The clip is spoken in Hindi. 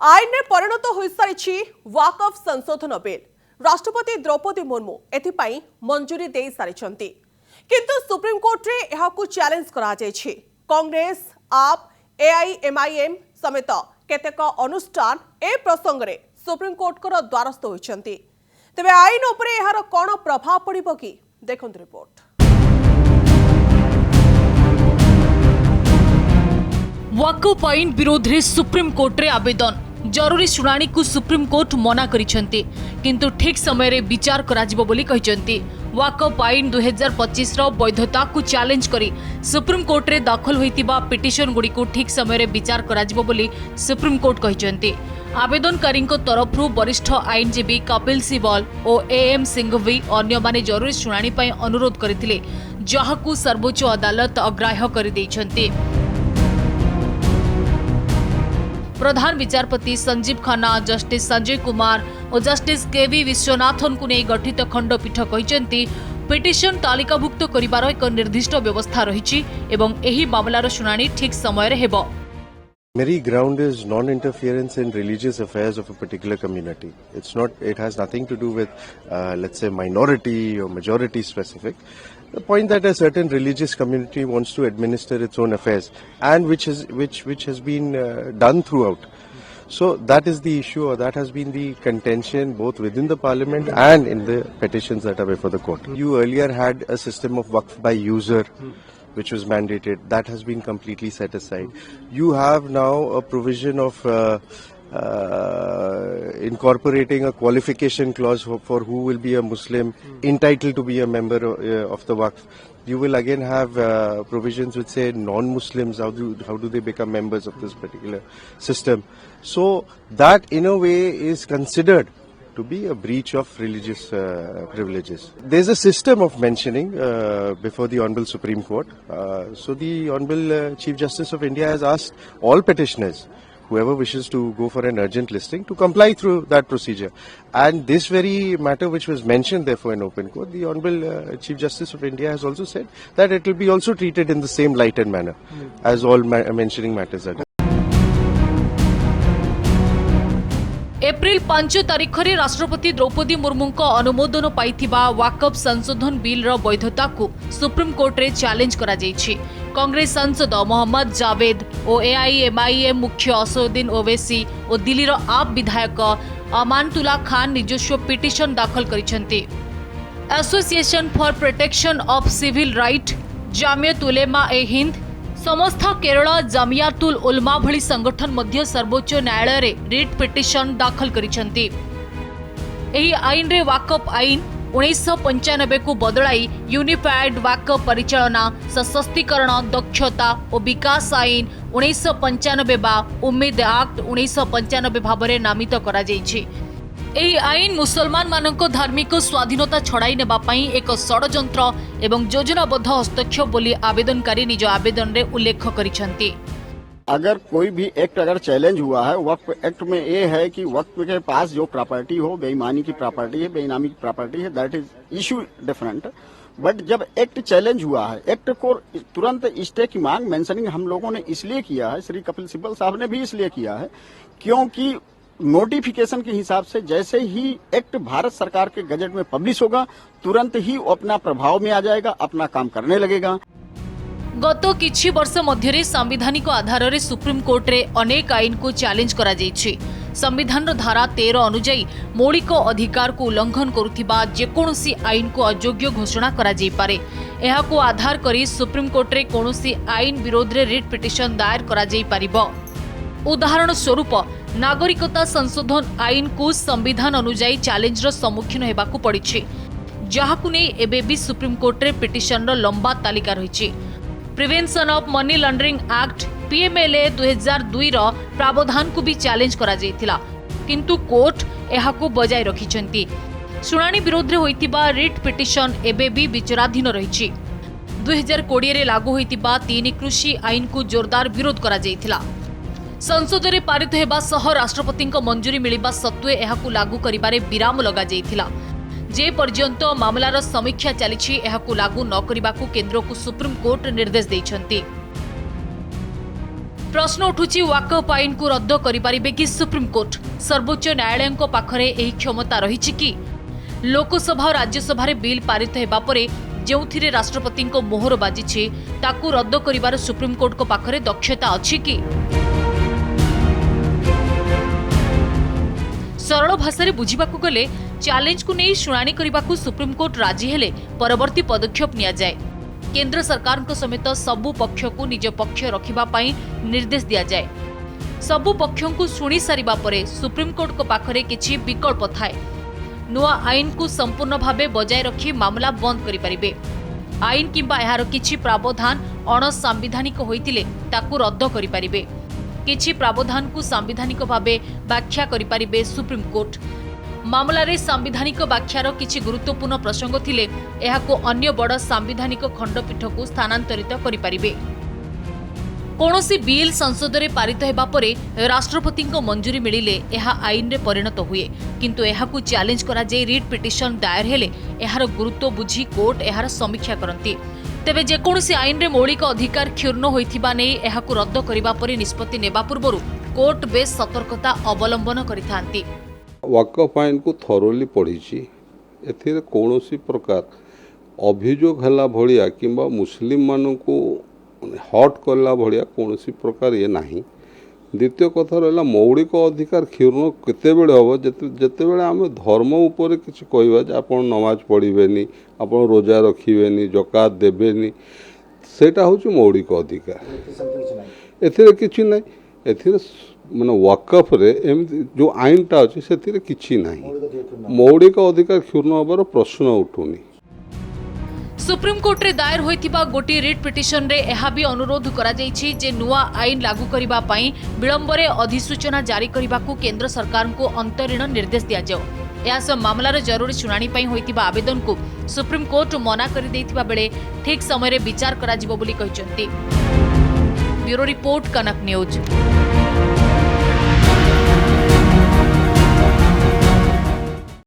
आईन में परिणत हो सारी वाकफ संशोधन बिल। राष्ट्रपति द्रौपदी मुर्मू एथिपाई मंजूरी दे सारी किंतु सुप्रीम कोर्ट रे यहाकू चैलेंज करा जायछि। कांग्रेस आप एआईएमआईएम समेत केतेक अनुष्ठान ए प्रसंग रे सुप्रीम कोर्ट को द्वारस्थ होइछन्ति। तेबे आईन उपरे एहार कोन प्रभाव पड़िबो कि देखंतु रिपोर्ट। वाकफ आईन विरोध में सुप्रीम कोर्ट रे आवेदन। जरूरी शुणाणी को सुप्रीम कोर्ट मना करिसेंती किंतु ठीक समय रे विचार कराजिबो बोली कहिसेंती। वाकफ आईन 2025 रो वैधता को चैलेंज करी सुप्रीम कोर्ट रे दाखल होइतिबा पिटिशन गुडी को ठीक समय रे विचार कराजिबो बोली सुप्रीम कोर्ट कहिसेंती। आवेदनकारी तरफरु वरिष्ठ आईनजीवी कपिल सिबल और एएम सिंघवी अन्य माने जरूरी शुणाणी पई अनुरोध करथिले, जहाकू सर्वोच्च अदालत अग्राह्य कर दैछंती। प्रधान विचारपति संजीव खन्ना, जस्टिस संजय कुमार और जस्टिस केवी विश्वनाथन को नहीं गठित खंडपीठ कहते पिटिशन तालिकाभुक्त करिवार एक निर्दिष्ट व्यवस्था रही एवं एही मामलार शुणाणी ठीक समय रे हेबो। Primary ground is non-interference in religious affairs of a particular community. It has nothing to do with, let's say, minority or majority specific. The point that a certain religious community wants to administer its own affairs, and which has been done throughout. So that is the issue, or that has been the contention both within the parliament and in the petitions that are before the court. You earlier had a system of waqf by user, which was mandated. That has been completely set aside. You have now a provision of incorporating a qualification clause for who will be a Muslim entitled to be a member of the Waqf. You will again have provisions which say non-Muslims, how do they become members of this particular system. So that in a way is considered to be a breach of religious privileges. There's a system of mentioning before the Honorable Supreme Court. So the Honorable Chief Justice of India has asked all petitioners, whoever wishes to go for an urgent listing, to comply through that procedure. And this very matter which was mentioned therefore in open court, the Honorable Chief Justice of India has also said that it will be also treated in the same light and manner as all mentioning matters are done. April 5 तारिख रे राष्ट्रपति द्रौपदी मुर्मू को अनुमोदन पाइथिबा वाकफ संशोधन बिल रो वैधता को सुप्रीम कोर्ट रे चैलेंज करा जायछि। कांग्रेस सांसद मोहम्मद जावेद और एआईएमआईएम मुख्य असदुद्दीन ओवैसी और दिल्ली रो आप विधायक अमानतुल्लाह खान निजस्व पिटिशन दाखल करिसेंती। Association for protection of civil right, Jamiat Ulema e Hind, समस्त केरल जामियातुल उलमा भली संगठन मध्य सर्वोच्च न्यायालय रे रिट पिटिशन दाखल करिसेंती। एही आईन रे वाकफ आईन 1995 को बदलाई यूनिफाइड वाकफ परिचालना, सशक्तिकरण, दक्षता और विकास आईन 1995 बा उम्मीद एक्ट 1995 भाबरे नामित करा जायछि। एही आईन मुसलमान मानक धार्मिक स्वाधीनता छड़ाई नेबा पई एक षडयंत्र एवं योजनाबद्ध हस्तक्षेप बोली आवेदनकारी निज आवेदन रे उल्लेख करिसेंती। अगर कोई भी एक्ट अगर चैलेंज हुआ है, वक्फ एक्ट में ये है कि वक्फ के पास जो प्रॉपर्टी हो, बेईमानी की प्रॉपर्टी है, बेईनामी की प्रॉपर्टी है, that is issue different. But जब एक्ट चैलेंज हुआ है, एक्ट को तुरंत स्टे की मांग मेंशनिंग हम लोगों ने इसलिए किया है, श्री कपिल सिब्बल साहब ने भी इसलिए किया है क्योंकि नोटिफिकेशन के हिसाब से जैसे ही एक्ट भारत सरकार के गजट में पब्लिश होगा, तुरंत ही अपना प्रभाव में आ जाएगा, अपना काम करने लगेगा। गत किछि वर्ष मध्यरे संवैधानिक आधार रे सुप्रीम कोर्ट रे अनेक आईन को चैलेंज करा जायछि। संविधान धारा 13 अनुଯାयी मौलिक अधिकार को उल्लंघन करुथिबा जेकोनोसी आईन को अयोग्य घोषणा करा जाय पारे। एहाको आधार करी सुप्रीम कोर्ट रे कोनोसी आईन विरोध रे रिट पिटिशन दायर करा जाय पारिबो। उदाहरण स्वरूप नागरिकता संशोधन आईन को संविधान अनुଯାयी चैलेंजर सम्मुखीन हेबाकू पड़िछि, जहाकू नै एबे भी सुप्रीम कोर्ट रे पिटिशन रो लंबा तालिका रहिछि। Prevention of money laundering act PMLA 2002 रो प्रावधान को भी चैलेंज करा जायतिला, किंतु कोर्ट एहाकू बजाय रखिछन्ती। शुणाणी विरोध रे होइतिबा रिट पिटिशन एबे भी विचाराधीन रहिछि। 2020 रे लागू होइतिबा 3 कृषि आईन को जोरदार विरोध करा जायतिला। संसद रे पारित हेबा सह राष्ट्रपति मंजूरी मिलिबा सत्वे एहाकू लागू करिबारे विराम लगा जायतिला। जे पर्यंत मामलार समीक्षा चलीछि, एहाकू लागू न करिबाकू केंद्र को सुप्रीम कोर्ट निर्देश दैछन्ती। प्रश्न उठुची वाकफ आईन को रद्द करिपारिबे कि सुप्रीमकोर्ट सर्वोच्च न्यायालय पाखरे एही क्षमता रहिछि कि लोकसभा और राज्यसभा रे बिल पारित हेबा परे जेउथिरे राष्ट्रपति को मोहर बाजिछि ताकू रद्द करिवार सुप्रीमकोर्ट को पाखरे दक्षता अछि कि सरल भाषा बुझिबाकू गले चैलेंज को नहीं शुणाणी करने सुप्रीमकोर्ट राजी हेले परवर्ती पदक्षेप निया जाए। केंद्र सरकार को समेत सबु पक्ष को निज पक्ष रखिबा पई निर्देश दिया जाए। सबु पक्षों को शुणी सारिबा परे सुप्रीमकोर्ट को पाखरे किछि विकल्प थाए। नुआ आईन को संपूर्ण भावे बजाय रखी मामला बंद करि परिबे। आईन किंबा एहार किछि प्रावधान अणसांविधानिक होइतिले ताकू रद्द करि परिबे। किछि प्रावधान को सांविधानिक भावे व्याख्या करि परिबे सुप्रीमकोर्ट। मामलारे सांविधानिक व्याख्यार किछि गुरुत्वपूर्ण प्रसंग थिले एहाको अन्य बड़ सांविधानिक खंडपीठ को स्थानांतरित करि परिबे। कोनोसी बिल संसद रे पारित हेबा परे राष्ट्रपति को मंजूरी मिलिले एहा आईन रे परिणत हुए, किंतु एहाकु चैलेंज करा जे रिट पिटिशन दायर हेले एहार गुरुत्व बुझी कोर्ट एहार समीक्षा करंती। तेबे जेकोसी आईन रे मौलिक अधिकार क्षुण्ण होइथिबा नै एहाकु रद्द करिबा परे निष्पत्ति नेबा पूर्वरु कोर्ट बेस सतर्कता अवलंबन करिथांती। वाकफ आईन को थरोली पढ़ी एथिरे कौनसी प्रकार अभियोग हला भलिया किंबा मुस्लिम मानू को हट कला भलिया कौनसी प्रकार ये नहीं। द्वितीय कथा रहा मौलिक अधिकार क्षुण्ण केतेबेले हम जितेबेले आम धर्म उपर किसी कहवा जे आप नमाज पढ़िबेनी, आप रोजा रखिबेनी, जकात देबेनी, सेटा हूँ मौलिक अधिकार। एथिरे किछि नहीं, एथिरे माने वाकफ रे एमती जो आईनटा अच्छे से किछि नहीं, मौलिक अधिकार क्षुण्ण होबार प्रश्न उठुनी। सुप्रीम कोर्ट रे दायर होइतिबा गोटी रिट पिटिशन रे एहा भी अनुरोध करा जायछि जे नुआ आईन लागू करिबा पई विलंबरे अधिसूचना जारी करिबाकू केंद्र सरकार को अंतरीण निर्देश दिया जाओ। या सब मामलार जरूरी शुणाणी पई होइतिबा आवेदन को सुप्रीम कोर्ट मना करि दैथिबा बेले ठीक समय रे विचार करा जिवो बोली कहिसंती। ब्यूरो रिपोर्ट कनक न्यूज।